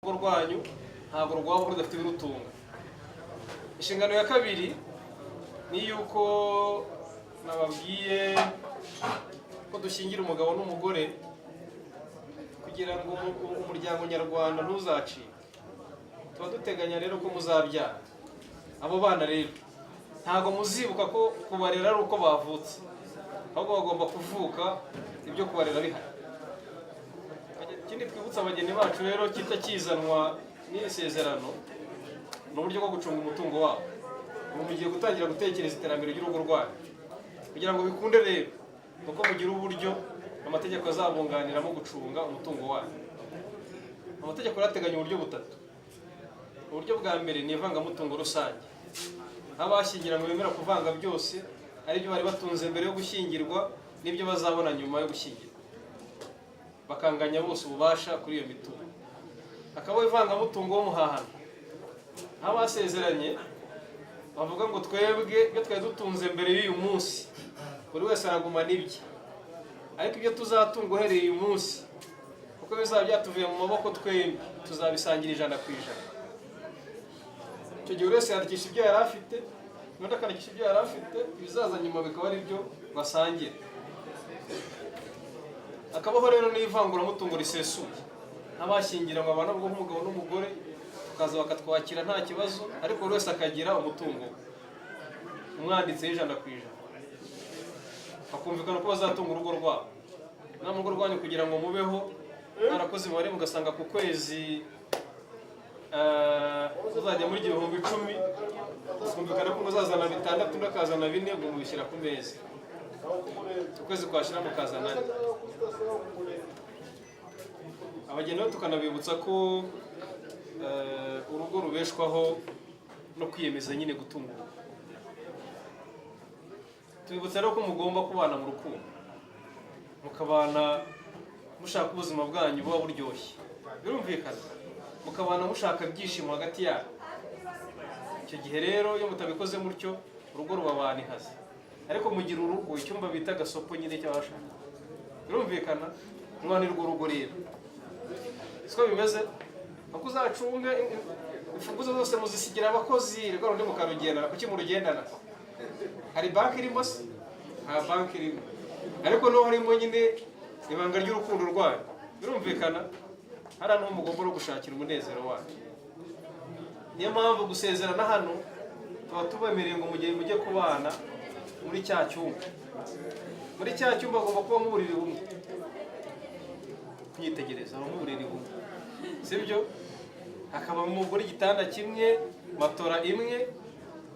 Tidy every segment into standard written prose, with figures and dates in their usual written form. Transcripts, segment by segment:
rwanyu ntabwo rwaba rudafite ibirutunga. Inshingano ya kabiri ni yuko nababwiye ko dushingira umugabo n'umugore kugira ngo umuryango nyarwanda ntuzacike. Tuba duteganya rero ko muzabyara. Abo bana rero ntabwo muzibuka ko kubarera ari uko bavutse, ahubwo bagomba kuvuka ibyo kubarera bihari. Ikindi twibutsa abageni bacu rero kita kizanwa n'isezerano n'uburyo bwo gucunga umutungo wabo. Ubu mugiye gutangira gutekereza iterambere ry'urugo rwanyu. Kugira ngo bikunde rero nuko mugira uburyo amategeko azabunganiramo gucunga umutungo wanyu. Amategeko arateganya uburyo butatu. Uburyo bwa mbere ni ivangamutungo rusange. Abashyingiranywe bemera kuvanga byose ari byo bari batunze mbere yo gushyingirwa n'ibyo bazabona nyuma yo gushyingirwa, bakanganya bose ububasha kuri iyo mitungo. Akaba ivangamutungo w'umuhahano. Abasezeranye bavuga ngo twebwe ibyo twari dutunze mbere y'uyu munsi buri wese aragumana ibye, ariko ibyo tuzatunga uhereye uyu munsi kuko bizaba byatuvuye mu maboko twembi tuzabisangira 100%. Icyo gihe wese yandikisha ibyo yari afite, n'undi akandikisha ibyo yari afite, ibizaza nyuma bikaba ari byo basangira. Akabaho rero n'ivanguramutungo risesuye. Abashyingiranywe abana bwo umugabo n'umugore tukaza bakatwakira nta kibazo, ariko buri wese akagira umutungo umwanditseho 100%. Bakumvikana ko bazatunga urugo rwabo. Namwe urugo rwanyu kugira ngo mubeho mwarakoze imibare mugasanga ku kwezi uzajya muri 10,000, kumvikana ko muzazana 6 ndakazana 4 ngo mubishyira ku meza. Ukwezi kwashira mukazana. Abageni bo tukanabibutsa ko urugo rubeshwaho no kwiyemeza nyine gutunga. Tubibutsa rero ko mugomba kubana mu rukundo, mukabana mushaka ubuzima bwanyu buba buryoshye, birumvikana, mukabana mushaka byishimo hagati yanyu. Icyo gihe rero iyo mutabikoze mutyo urugo rubabana inkazi. Ariko mugira urugo icyumba bita gasopo nyine cy'abashaka, birumvikana, mwanirwa urugo rero. Siko bimeze, ako uzacunga imfunguzo zose muzisigira abakozi, rero ndi mukarugendana. Kuki murugendana? Hari banki irimo se? Nta banki irimo. Ariko no harimo nyine ibanga ry'urukundo rwanyu, birumvikana, hari ahantu mugomba no gushakira umunezero wanyu. Niyo mpamvu gusezerana hano tuba tubemereye ngo mujye kubana muri cya cyumba. Muri cya cyumba agomba kuba muburiri bumwe. Kunyitegereza mu buriri bumwe, sibyo? Hakaba mu mugore igitanda kimwe, matora imwe,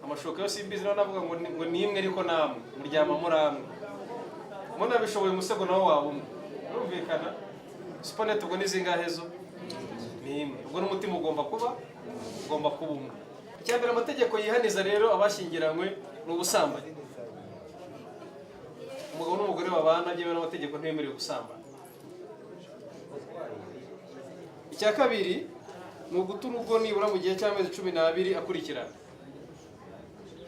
amashoka yose imbizi navuga ngo ni imwe, ariko namwe muryama muramwe. Muna bishoboye umusego nawo wabo umwe, birumvikana. Supanete ubwo nizingahe zo? Ni imwe. Ubwo n'umutima ugomba kuba umwe. Icyambere amategeko yihaniza rero abashyingiranywe n'ubusambanyi. Umugabo n'umugore babana byemewe n'amategeko ntibemerewe gusambana. Icya kabiri ni uguta urugo nibura mu gihe cy'amezi 12 akurikirana.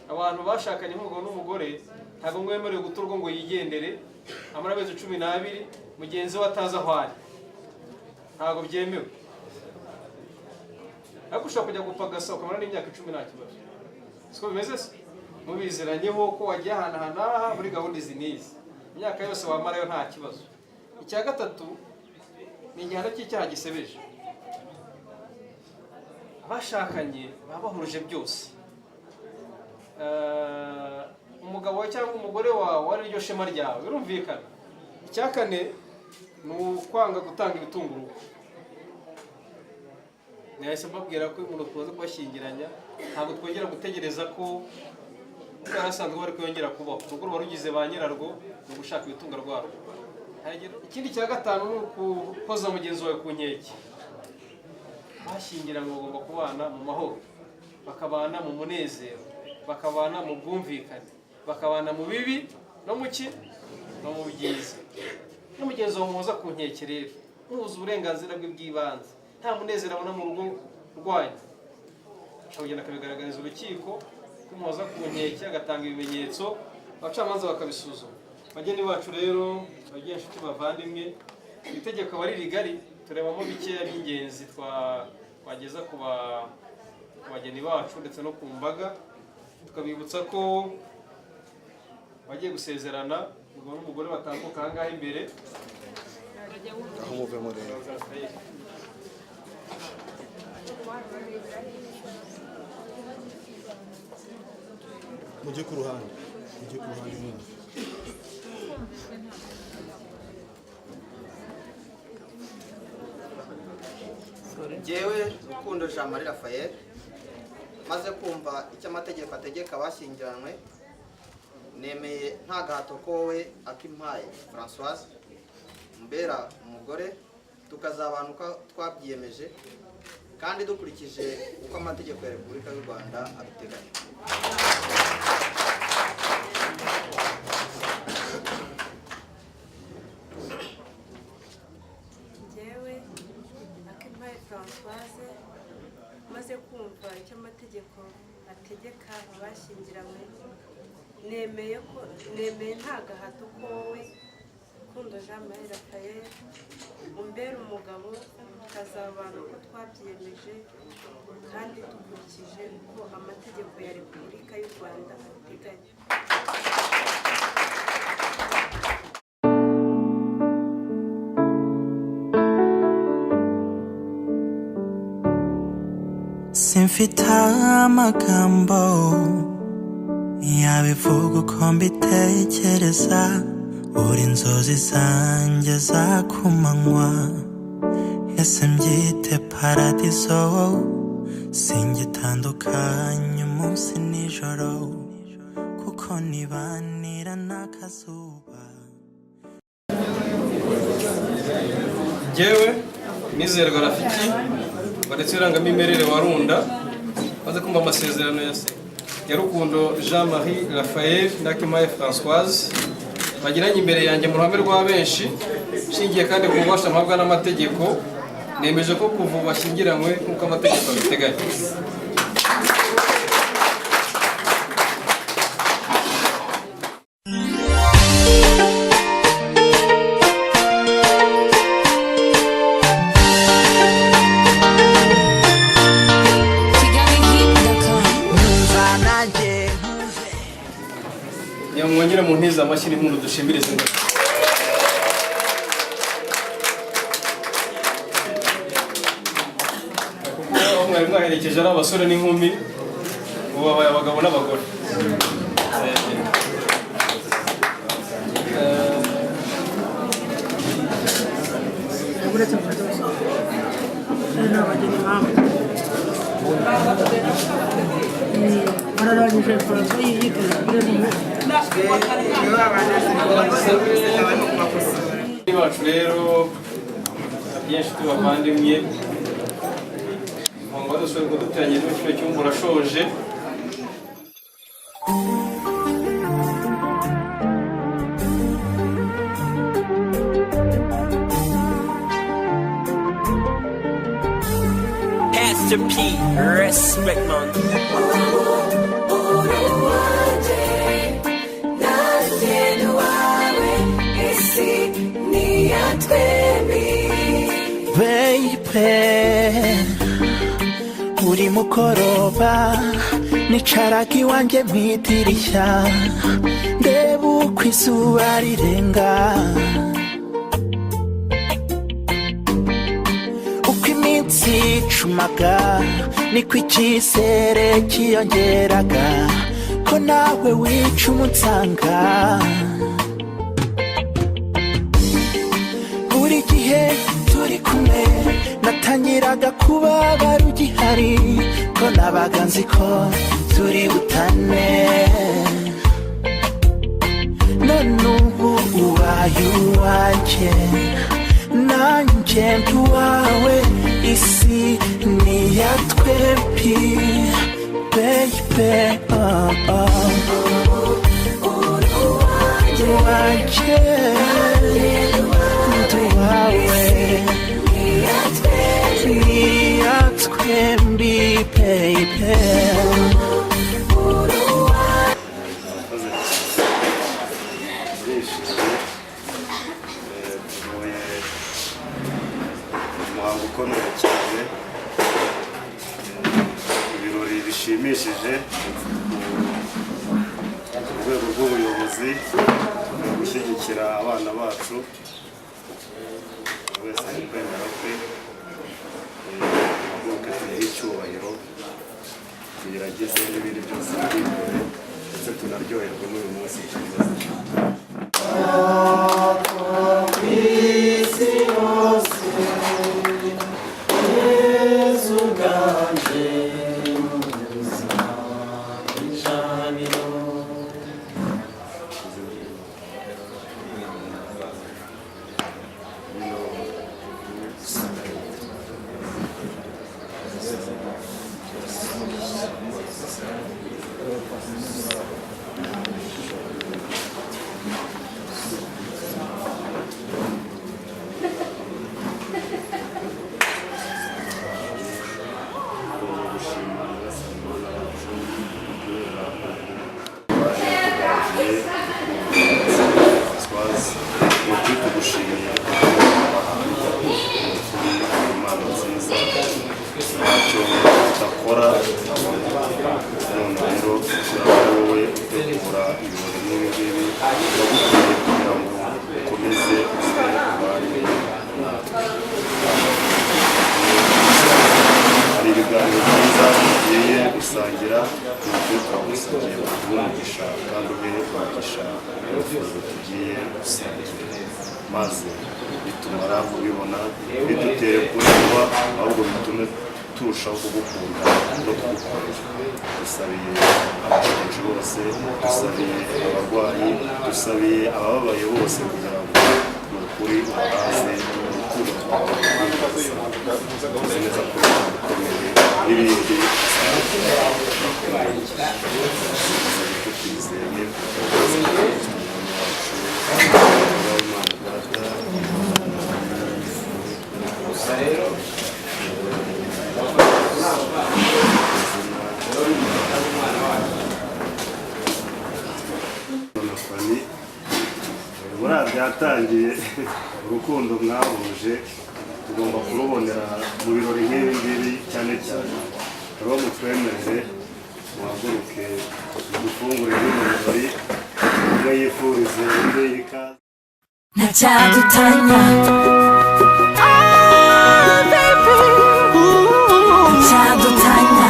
Abantu bashakanye nk'umugabo n'umugore ntabwo mwemerewe guta urugo ngo yigendere amara amezi 12 mugenzi we ataza aho ari. Ntabwo byemewe. Ariko ushobora kujya gupagasa ukamara n'imyaka 10 nta kibazo. Siko bimeze se? Mubiziranyeho ko wajya ahantu muri gahunda izi n'izi. Imyaka yose wamarayo nta kibazo. Icya gatatu ni igihano cy'icyaha gisebeje. Abashakanye baba bahuruje byose. Umugabo cyangwa umugore wawe ari ryo shema ryawe, birumvikana. Icya kane ni ukwanga gutanga ibitunga urugo. Nahise mbabwira ko umuntu tumaze kubashyingiranya ntabwo twongera gutegereza ko twarasanzwe bari kuyongera kubaho. Urugo ruba rugize ba nyirarwo no gushaka ibitunga rwarwo. Ikindi cya gatanu ni ukukoza mugenzi wawe ku nkeke. Bashyingiranywe bagomba kubana mu mahoro, bakabana mu munezero, bakabana mu bwumvikane, bakabana mu bibi no mu no mu byiza. N'umugenzi wawe muhoza ku nkeke rero, muhuza uburenganzira bwe bw'ibanze. Nta munezero abona mu rugo rwanyu, ashobora kugenda akabigaragariza urukiko ko muhoza ku nkeke, agatanga ibimenyetso, abacamanza bakabisuzuma. Bageni bacu rero, bagiye inshuti bavandimwe, itegeko bari rigari turebamo bikeya by'ingenzi wageza ku bageni bacu ndetse no ku mbaga, tukabibutsa ko bagiye gusezerana umugabo n'umugore batambuka aha ngaha imbere. aho muve muri mujye ku ruhande neza. Jewe Rukundo Jean Marie Raphael maze kumva icyo amategeko ategeka abashyingiranywe, nemeye nta gahato ko wowe Akimpaye Françoise mbera umugore, tukazabana uko twabyiyemeje kandi dukurikije uko amategeko ya Repubulika y'u Rwanda abiteganya. Jewe Akimpaye Françoise maze kumva icyo amategeko ategeka abashyingiranywe, nemeye nta gahato ko wowe Rukundo Jean Marie Raphael umbera umugabo, tukazabana uko twabyiyemeje kandi dukurikije uko amategeko ya Repubulika y'u Rwanda abiteganya. Simfite amagambo yabivuga uko mbitekereza, uri inzozi zanjye za kumanywa, ese mbyite paradizo, singitandukanye umunsi nijoro, kuko nibanira n'akazuba. Jewe Nizerwa Rafiki ndetse irangamimerere wa Runda, maze kumva amasezerano ya Rukundo Jean Marie Raphael na Akimpaye Françoise bagiranye imbere yanjye mu ruhame rwa benshi, shingiye kandi ku bubasha mpabwa n'amategeko, nemeje ko kuva bashyingiranywe nk'uko amategeko abiteganya. Mwongere mu ntiza amashyi n'impundu dushimirize. Kuko mwari mwaherekeje ari abasore n'inkumi, ubu babaye abagabo n'abagore. bacu rero byinshi tubavandimwe, ngo dusore kuduteranya muri kino cyumba urashoje. Pastor P, respect man. Baby, uri mukoroba nicaraga iwanjye mw'idirishya, ndeba uko izuba rirenga, uko iminsi icumaga niko icyizere cyiyongeraga ko nawe wica umunsanga. Buri gihe turi kumwe natangiraga kubabara ugihari, ko nabaga nzi ko turi butane, none ubu ubaye uwanjye nanjye ndi uwawe, isi ni iya twembi baby. Uwanjye ndi uwawe, ni iya twembi baby. umuhango ukomeye cyane bishimishije ku rwego rw'ubuyobozi gushyigikira abana bacu wese ari kwemera kwe avuga tugihe icyubahiro tugerageze n'ibindi byose biri imbere ndetse tunaryoherwa n'uyu munsi gusangira n'ibyo twagusangiye umugisha kandi ugiye kwagisha ibifuzo tugiye gusangira maze bitumara kubibona bidutere kureba ahubwo bitume turushaho kugukunda no kugukorera. Dusabiye abagenzi bose, dusabiye abarwayi, dusabiye abababaye bose kugira ngo ni ukuri ubahaze urukundo rwawe tuzi neza ko bikomeye n'ibindi tukwizeye byatangiye urukundo mwahuje tugomba kurubonera mu birori nk'ibi ngibi cyane cyane rero mutwemerere muhaguruke dufungure n'ibirori umwe yifurize undi ikaze ntacyadutanya ntacyadutanya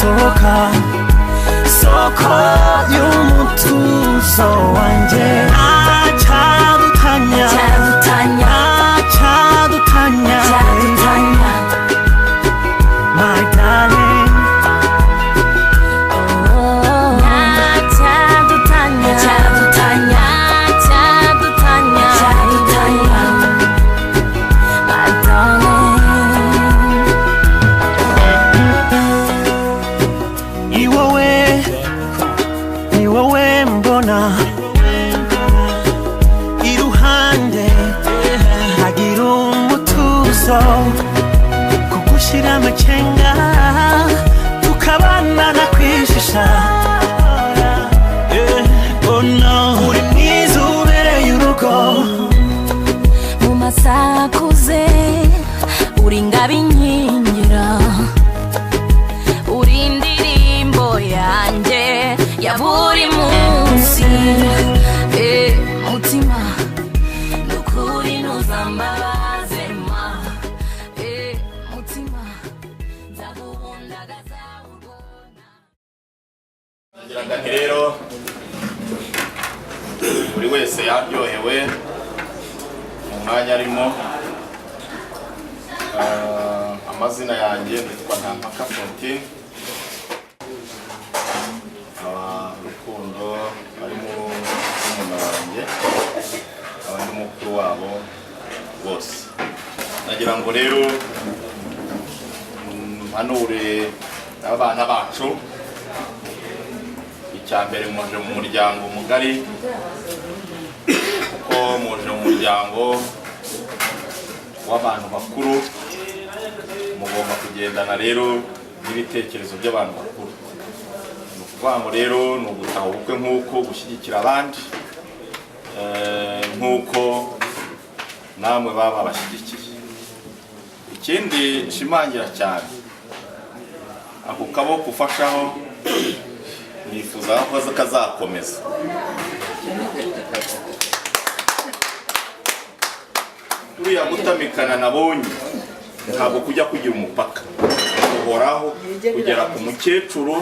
soka soko y'umutuzo wanje achadutanya achadutanya achadutanya achadutanya my darling oh achadutanya achadutanya achadutanya achadutanya my darling iruhande hagira umutuzo kugushira amacenga tukabana na kwishisha oh no uri mwiza ubereye urugo mu masakuze uri ngabinkingira uri indirimbo yanjye ya buri munsi mutima nukuri ntuzambabaze ma mutima nzagubundagaza urwona ngira ngo rero buri wese yaryohewe mu mwanya arimo. Amazina yanjye nitwa Ntampaka Fontine, Rukundo arimo n'umuntu wanjye abandi mukuru wabo bose nagira ngo rero mpanure abana bacu. Icya mbere muje mu muryango mugari, kuko muje mu muryango w'abantu bakuru, mugomba kugendana rero n'ibitekerezo by'abantu bakuru. Ni ukuvuga ngo rero ni ugutaha ubukwe nk'uko gushyigikira abandi, nk'uko namwe baba bashyigikiye. Ikindi nshimangira cyane, ako kaboko ufashaho nifuza ko kazakomeza. Uriya gutamikana nabonye ntabwo kujya kugira umupaka, guhoraho kugera ku mukecuru,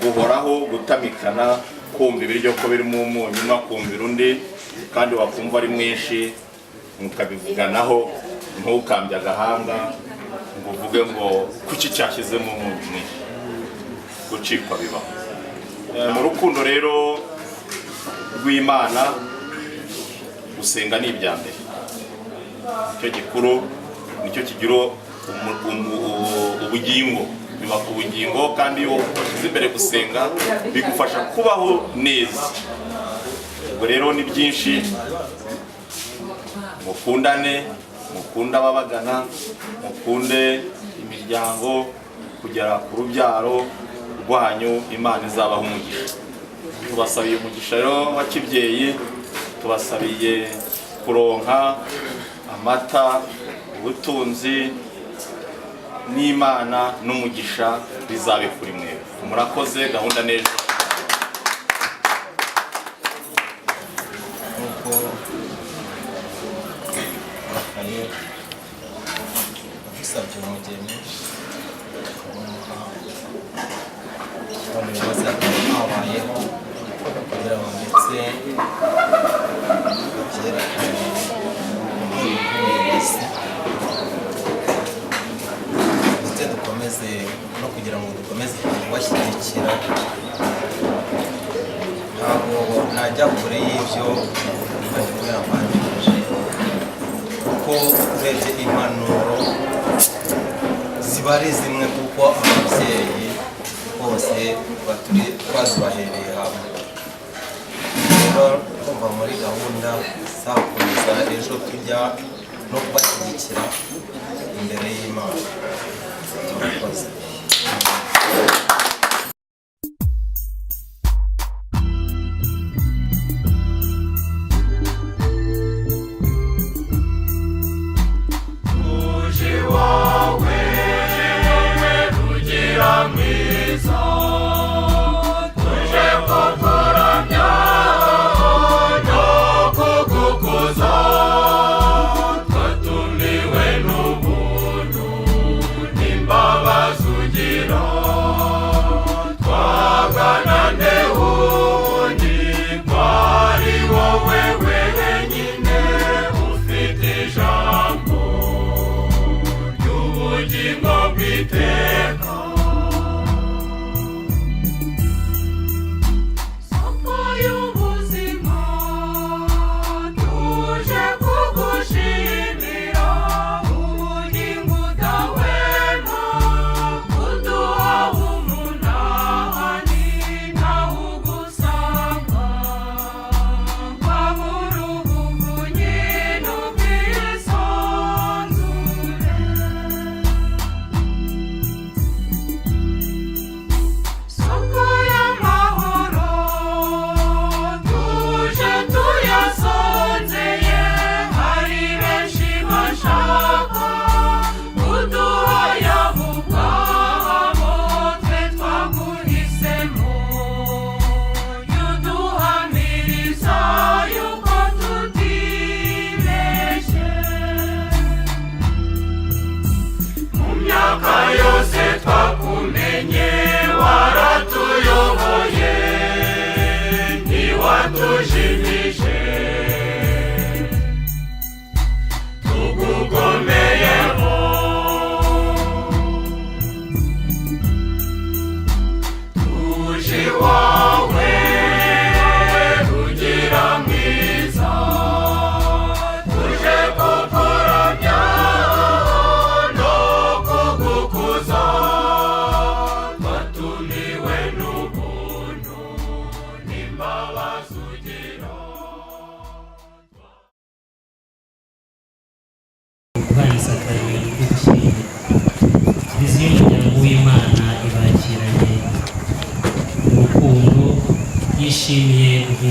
guhoraho gutamikana, kumva ibiryo ko birimo umunyu nakumvira undi, kandi wakumva ari mwinshi mukabivuganaho, ntukambye agahanga ngo uvuge ngo kuki cyashyizemo umunyu mwinshi. Gucikwa bibaho. Mu rukundo rero rw'Imana, gusenga ni ibya mbere, icyo gikuru nicyo kigira ubugingo, biba ku bugingo, kandi iyo ushyize imbere gusenga bigufasha kubaho neza. Ubwo rero ni byinshi, mukundane, mukunde ababagana, mukunde imiryango, kugera ku rubyaro rwanyu Imana izabaho umugisha. Tubasabiye umugisha rero wa kibyeyi, tubasabiye kuronka amata, ubutunzi n'Imana n'umugisha bizabe kuri mwe. Murakoze, gahunda neza. Nuko Rafael usabye umugeni umuyobozi habayeho kugira ngo ndetse byerekane ubuyobozi, ndetse dukomeze no kugira ngo dukomeze kubashyigikira. Ntabwo najya kure y'ibyo bari yabanjirije, kuko urebye impanuro ziba ari zimwe, kuko ababyeyi bose twazibahereye hamwe. Rero kumva muri gahunda zakomeza ejo tujya no kubashyigikira imbere y'Imana. Murakoze. Twatumiwe n'ubuntu n'imbabazi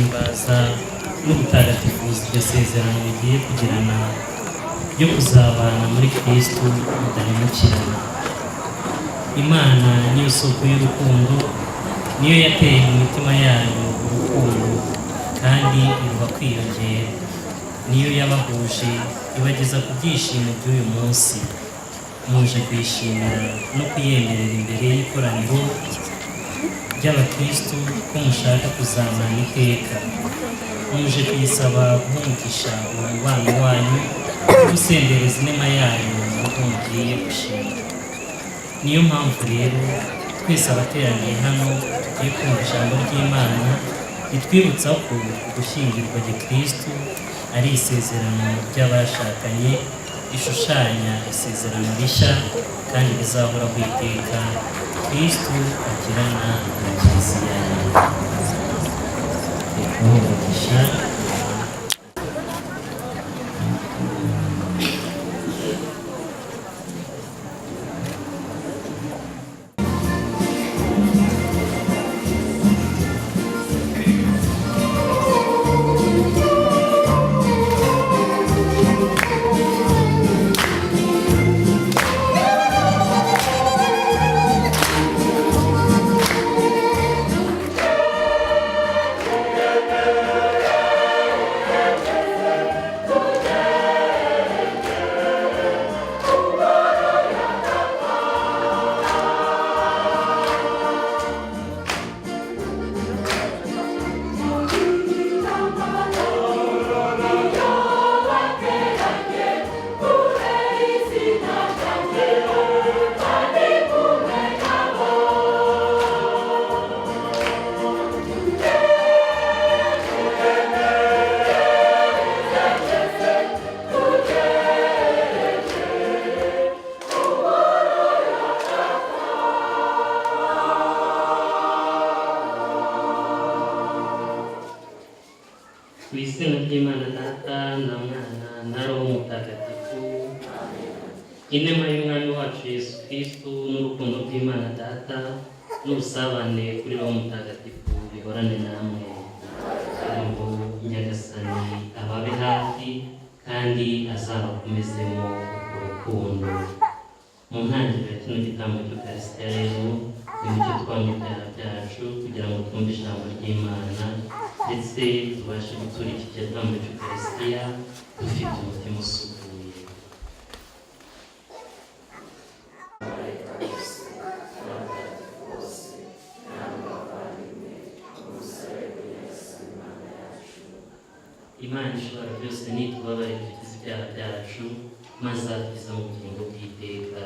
guhimbaza no gutagatifuza iryo sezerano bigiye kugirana ryo kuzabana muri Kristo mudahemukirana. Imana niyo soko y'urukundo, niyo yateye mu mitima yayo urukundo kandi iruba kwiyongera, niyo yabahuje ibageza ku byishimo by'uyu munsi. Muje kuyishimira no kuyemerera imbere y'ikoraniro ry'abakristo ko mushaka kuzamana iteka. Muje kuyisaba guhumugisha uwo mubano wanyu no gusendereza inema yayo mu rugo mugiye gushinga. Niyo mpamvu rero twese abateraniye hano tugiye kumva ijambo ry'Imana ritwibutsa ko gushyingirwa gikristo ari isezerano ry'abashakanye, rishushanya isezerano rishya kandi rizahoraho iteka Kristo agirana na Kiliziya ye. Umugisha. Ku izina ry'Imana Data na Mwana na Roho Mutagatifu. Inema y'Umwami wacu Yesu Kristo n'urukundo rw'Imana Data n'ubusabane kuri Roho Mutagatifu bihorane namwe. Ngo Nyagasani ababe hafi kandi azabakomezemo urukundo. Mu ntangiriro ya kino gitambo cy'Ukaristiya rero nimucyo twamye ibyaha byacu kugira ngo twumve ijambo ry'Imana ndetse tubashe gutura iki gitambo cy'Ukaristiya dufite umutima usukuye. Imana ishobora byose nitubabarire tugize ibyaha byacu maze adukiza mu bugingo bw'iteka.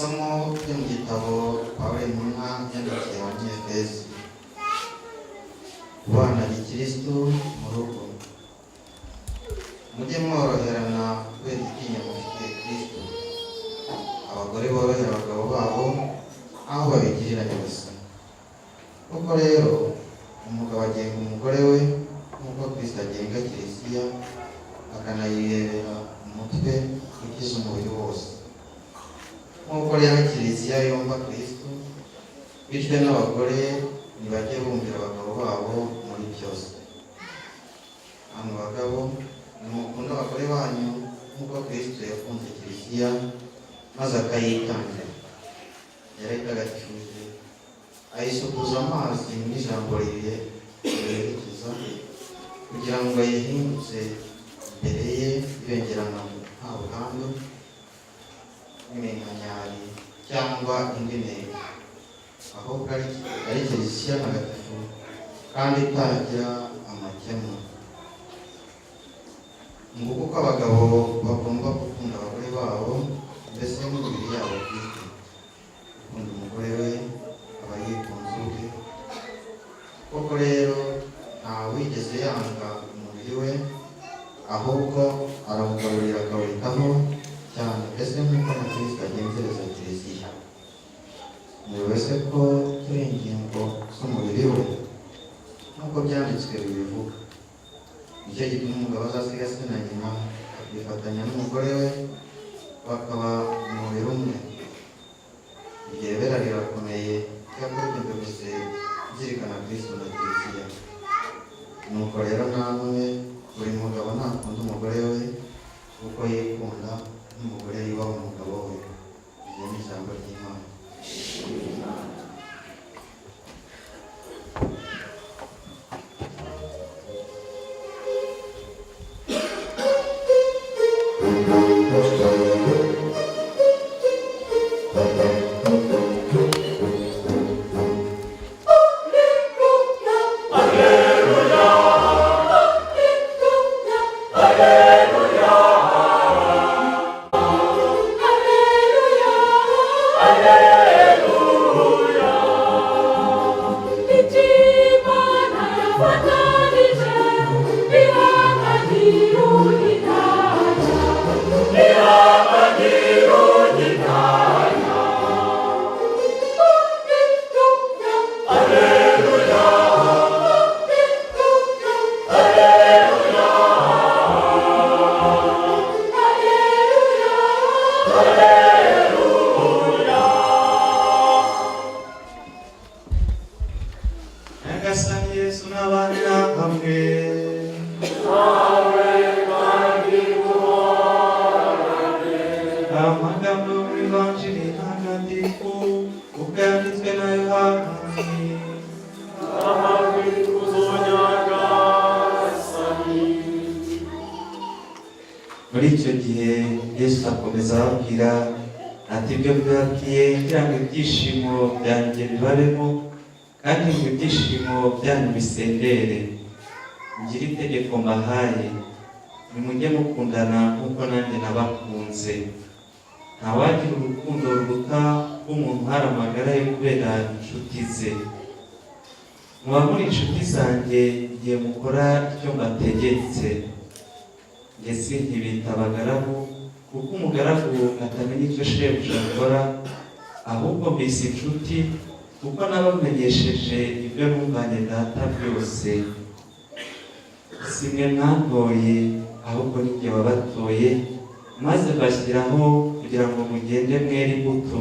isomo ryo mu gitabo Pawulo intumwa yandikiye Abanyefezi. Kubana gikristo mu rugo, mujye mworoherana kubera igitinya mufite Kristo. Abagore borohera abagabo babo aho babigirira neza. Koko rero umugabo agenga umugore we nk'uko Kristo agenga Kiliziya, akanayirebera umutwe ugize umubiri wose. Nk'uko rero Kiliziya yumva Kristo, bityo n'abagore ntibajye bumvira abagabo babo muri byose. Hano bagabo, nimukunda abagore banyu nk'uko Kristo yakunze Kiliziya maze akayitangira. Yarayitagatifuje, ayisukuza amazi n'ijambo riyerekeza, kugira ngo ayihindutse imbere ye ibengerana nta buhanga n'iminkanyari cyangwa indi ntego, ahubwo ari Kiliziya ntagatifu kandi itagira amakemwa. Nguko uko abagabo bagomba gukunda abagore babo, mbese n'imibiri yabo bwite. Ukunda umugore we aba yikunze ubwe. Koko rero nta wigeze yanga umubiri we, ahubwo arawugaburira akawitaho cyane, mbese nk'uko na Kristo agenzereza Kiliziya. Muyoboze ko turi ingingo z'umubiri we nk'uko byanditswe bibivuga. Nicyo gituma umugabo azasiga se na nyina akifatanya n'umugore we, bakaba umubiri umwe. Iryo bera rirakomeye, cyangwa ibyo byose zirikana Kristo na Kiliziya. Nuko rero namwe buri mugabo nakunda umugore we kuko yikunda, n'umugore yubaha umugabo we. Iryo ni ijambo ry'Imana. Muri icyo gihe Yesu akomeza ababwira ati, ibyo mbibabwiye kugira ngo ibyishimo byanjye bibabemo kandi ngo ibyishimo byanyu bisendere. Ngire itegeko mbahaye, nimujye mukundana nk'uko nanjye nabakunze. Ntawagira urukundo ruruta rw'umuntu uhara amagara ye kubera inshuti ze. Muba muri inshuti zanjye igihe mukora icyo mbategetse. Njye sinkibita abagaragu, kuko umugaragu atamenya icyo shebuja akora, ahubwo mbise inshuti kuko nabamenyesheje ibyo numvanye data byose. Si mwe mwantoye, ahubwo ni jye wabatoye, maze mbashyiraho kugira ngo mugende mwere imbuto,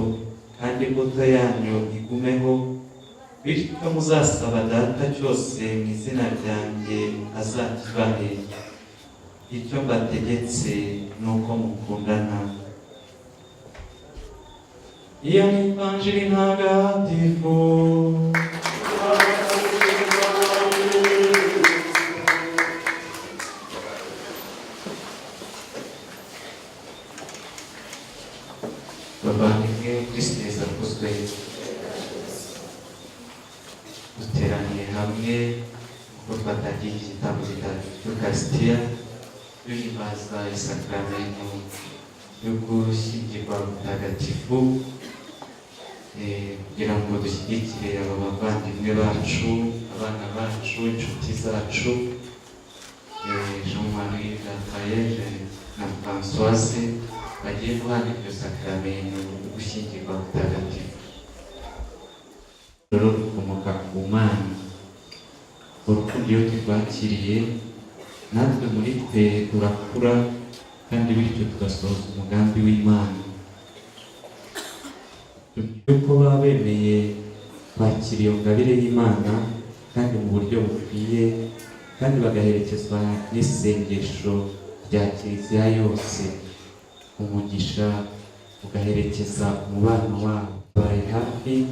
kandi imbuto yanyu igumeho, bityo muzasaba data cyose mu izina ryanjye azakibahe. Icyo mbategetse ni uko mukundana. Iyo ni Ivanjili ntagatifu. Bavandimwe, Kristo Yesu akuzwe. Duteraniye hamwe kuko twatagiye igitambo gitagatifu cy'Ukaristiya, duhimbaza isakaramentu yo gushyingirwa mutagatifu kugira ngo dushyigikire aba bavandimwe bacu, abana bacu, inshuti zacu, Jean-Marie Raphael na Françoise bagiye guhana iryo sakramento ryo gushyingirwa mutagatifu. Rero rukomoka ku Mana. Urukundo iyo turwakiriye natwe muri twe turakura kandi bityo tugasohoza umugambi w'Imana. Yuko baba bemeye kwakira iyo ngabire y'Imana kandi mu buryo bukwiye kandi bagaherekezwa n'isengesho rya Kiliziya yose, umugisha ugaherekeza umubano wabo. Babaye hafi,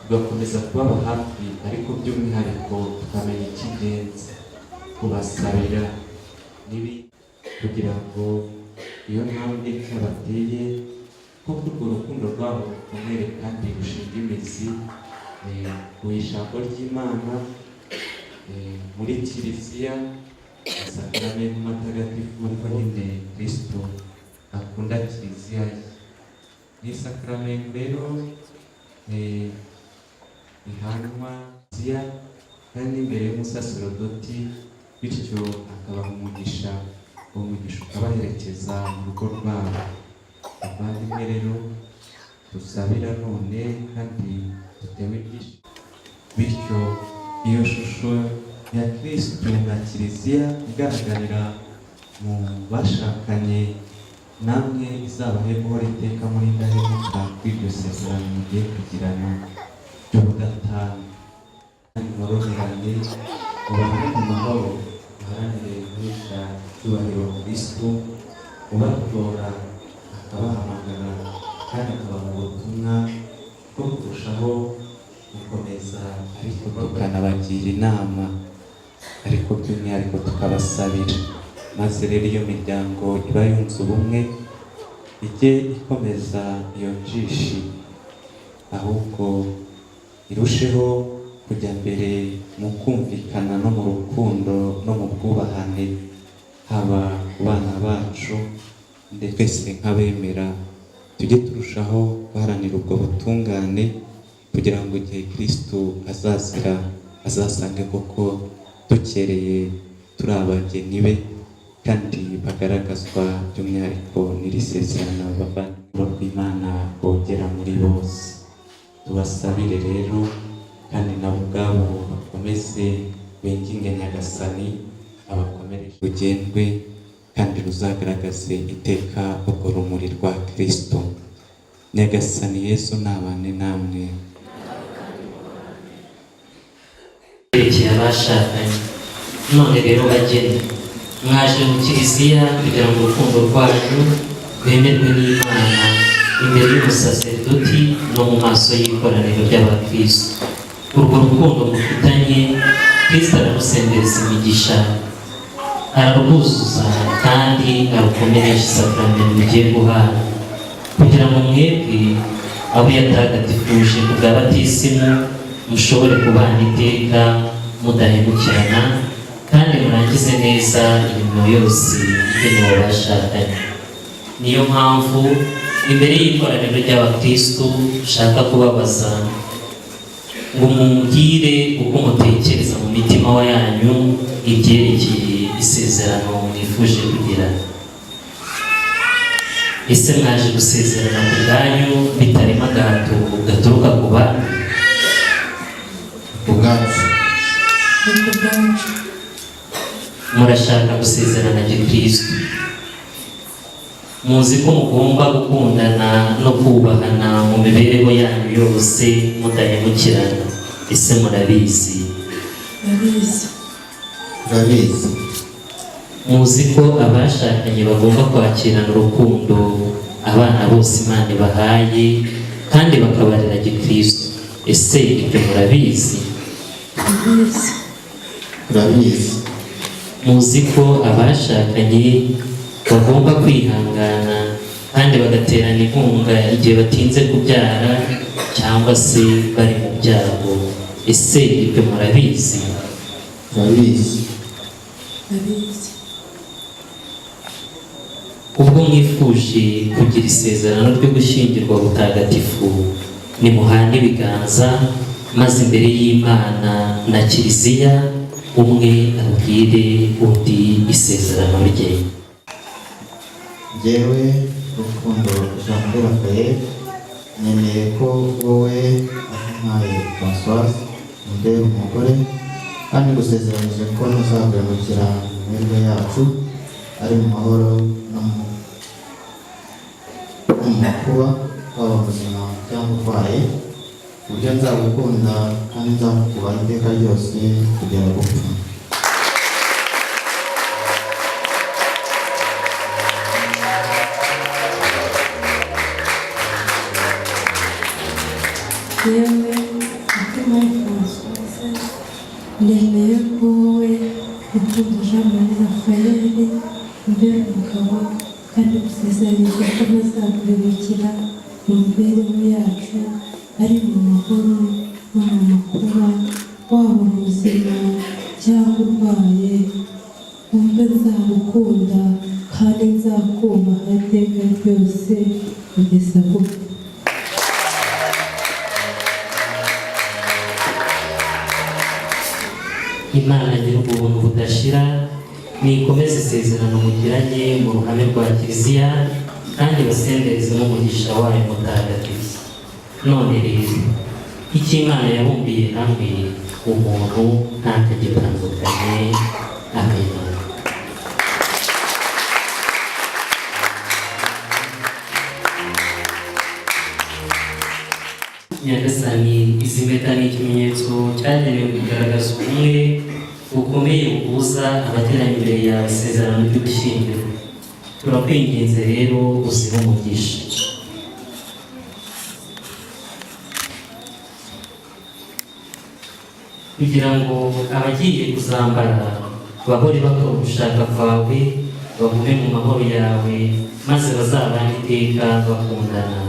tugakomeza kubaba hafi, ariko by'umwihariko tukamenya icy'ingenzi, kubasabira kugira ngo iyo ntambwe bateye kuko urwo rukundo rwabo rukomere kandi rushinga imizi ku ijambo ry'Imana, muri Kiliziya, amasakramento matagatifu ariko nyine Kristo akunda Kiliziya ye. Ni isakramento rero ihanwa Kiliziya kandi imbere y'umusaserodoti, bityo akabaha umugisha, uwo mugisha ukabaherekeza mu rugo rwabo. Abavandimwe rero dusabira none kandi dutewe ibyishimo, bityo iyo shusho ya Kristo na Kiliziya igaragarira mu bashakanye, namwe izabahe guhora iteka muri indahemuka kw'iryo sezerano mugiye kugirana ry'ubudatana, kandi mworoherane mubane mu mahoro, muharanire guhesha icyubahiro Kristo, ubatora akabahamagara kandi akabaha ubutumwa bwo kurushaho gukomeza, ariko tukanabagira inama, ariko by'umwihariko tukabasabira, maze rero iyo miryango iba yunze ubumwe ijye ikomeza iyo njishi, ahubwo irusheho kujya mbere mu kumvikana no mu rukundo no mu bwubahane, haba ku bana bacu ndetse twese nk'abemera tujye turushaho guharanira ubwo butungane, kugira ngo igihe Kristo azazira azasange koko dukereye turi abageni be, kandi bagaragazwa by'umwihariko n'iri sezerano abavandimwe b'Imana bogera muri bose. Tubasabire rero kandi nabo ubwabo bakomeze binginge Nyagasani abakomereje urugendwe kandi ruzagaragaze iteka urwo rumuri rwa Kristo. Nyagasani Yesu nabane namwe. Igihe abashakanye none rero bageni mwaje mu Kiliziya kugira ngo urukundo rwanyu rwemerwe n'Imana imbere y'umusaseridoti no mu maso y'ikoraniro ry'abakristo. Urwo rukundo mufitanye Kristo ararusendereza imigisha, ararwuzuza kandi arukomeresha isakramento mugiye guhana, kugira ngo mwebwe abo yatagatifuje ku bwa batisimu mushobore kubana iteka mudahemukirana, kandi murangize neza imirimo yose igenewe abashakanye. Niyo mpamvu imbere y'ikoraniro ry'abakristo ushaka kubabaza ngo mumbwire uko mutekereza mu mitima yanyu ibyerekeye isezerano mwifuje kugirana. Ese mwaje gusezerana ku bwanyu bitarimo agahato gaturuka ku bandi? ubwacu murashaka gusezerana gikristo, muzi ko mugomba gukundana no kubahana mu mibereho yanyu yose mudahemukirana. Ese murabizi? turabizi. Muzi ko abashakanye bagomba kwakirana urukundo abana bose Imana ibahaye kandi bakabarera gikristo. Ese ibyo murabizi? turabizi. Muzi ko abashakanye bagomba kwihangana kandi bagaterana inkunga igihe batinze kubyara cyangwa se bari mu byago. Ese ibyo murabizi? turabizi. Ubwo mwifuje kugira isezerano ryo gushyingirwa butagatifu, nimuhane ibiganza maze imbere y'Imana na Kiliziya umwe abwire undi isezerano rye. Njyewe Rukundo Jean Marie Raphael nemeye ko wowe Akimpaye Françoise umbera umugore kandi gusezeranyije ko ntuzahemukira imibereho yacu ari mu mahoro no mu makuba waba ubuzima cyangwa urwaye, uburyo nzagukunda kandi nzakubaha iteka ryose kugera gupfa. yewe Akimpaye Françoise nemeye ko wowe Rukundo Jean Marie Raphael umbera umugabo kandi gusezeranyije ko ntazakubikira mu mibereho yacu ari mu mahoro no mu makuba waba ubuzima cyangwa urwaye, wumve nzagukunda kandi nzakubaha iteka ryose kugeza gupfa. Imana nyir'ubuntu budashira nikomeze isezerano mugiranye mu ruhame rwa Kiliziya kandi basendereze n'umugisha wayo mutagatifu. None rero icyo Imana yabumbiye hamwe umuntu ntakagitandukanye. Amen. Nyagasani, izi mpeta ni ikimenyetso cyagenewe kugaragaza ubumwe bukomeye buhuza abateranye imbere yawe isezerano ry'ubushyingiro. Turakwinginze rero uzihe umugisha. kugira ngo abagiye kuzambara bahore bakora ugushaka kwawe, bagume mu mahoro yawe, maze bazabane iteka bakundana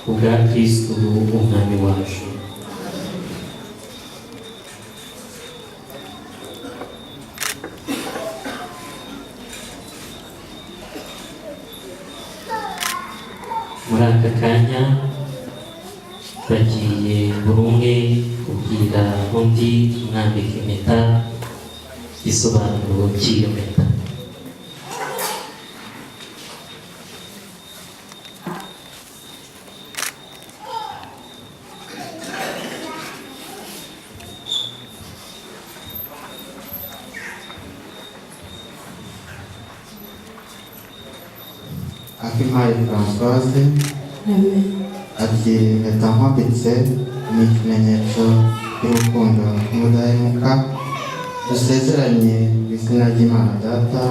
ubwa Kristo umwami wacu. Muri aka kanya bagiye buri umwe kubwira undi umwambika impeta, igisobanuro cy'iyo mpeta. Akimpaye Françoise Amen. ati impeta nkwambitse ni ikimenyetso cy'urukundo n'ubudahemuka, dusezeranye mu izina ry'Imana Data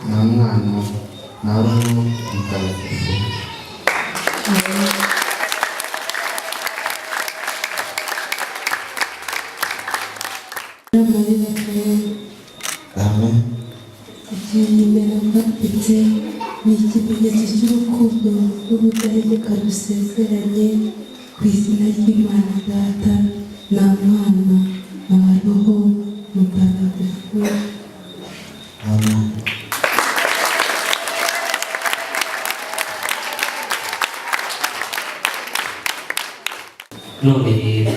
na Mwana na Roho Mutagatifu. Amen. Igihe nimero mbambitse ni ikimenyetso cy'urukundo n'ubudahemuka dusezeranye ku izina ry'Imana Data na Mwana na Roho Mutagatifu. Amen. None rero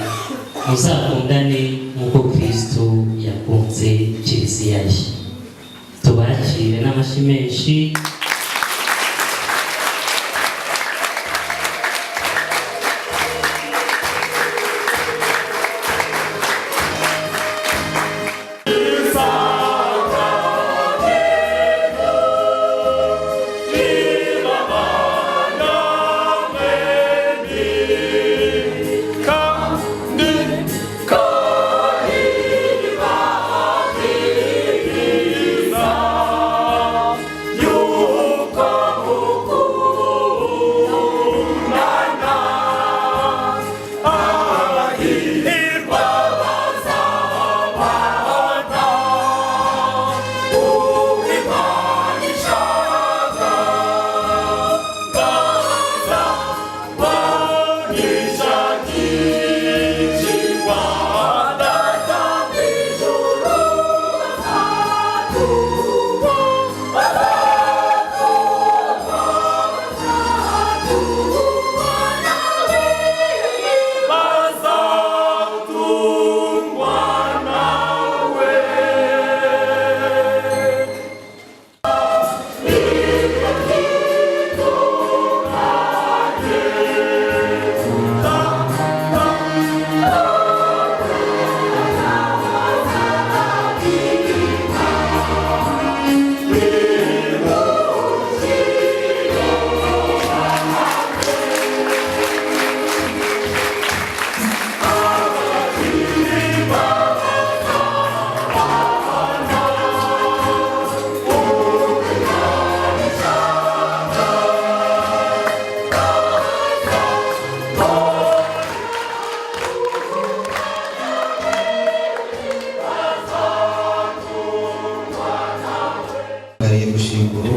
muzakundane nk'uko Kristo yakunze Kiliziya ye. Tubakire n'amashyi menshi. You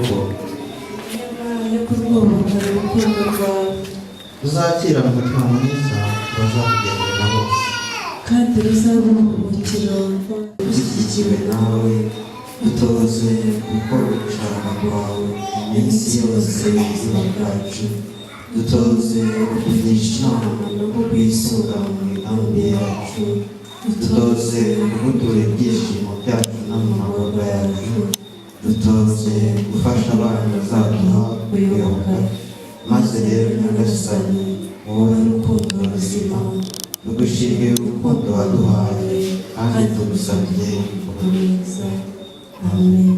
ahubwo yo kurwubaka urukundo rwawe uzakira mu mutima mwiza bazakugenderera bose kandi ruzaba uburuhukiro ushyigikiwe nawe dutoze gukora ugushaka kwawe iminsi yose y'ubuzima bwacu dutoze kukugisha inama no kukwisunga mu migambi yacu dutoze kugutura ibyishimo byacu no mu magorwa yacu dutoze gufasha abana bazaduha kuyoboka maze rero nyagasani wowe rukundo ruzima tugushimiye urukundo waduhaye kandi tugusabye mwiza amen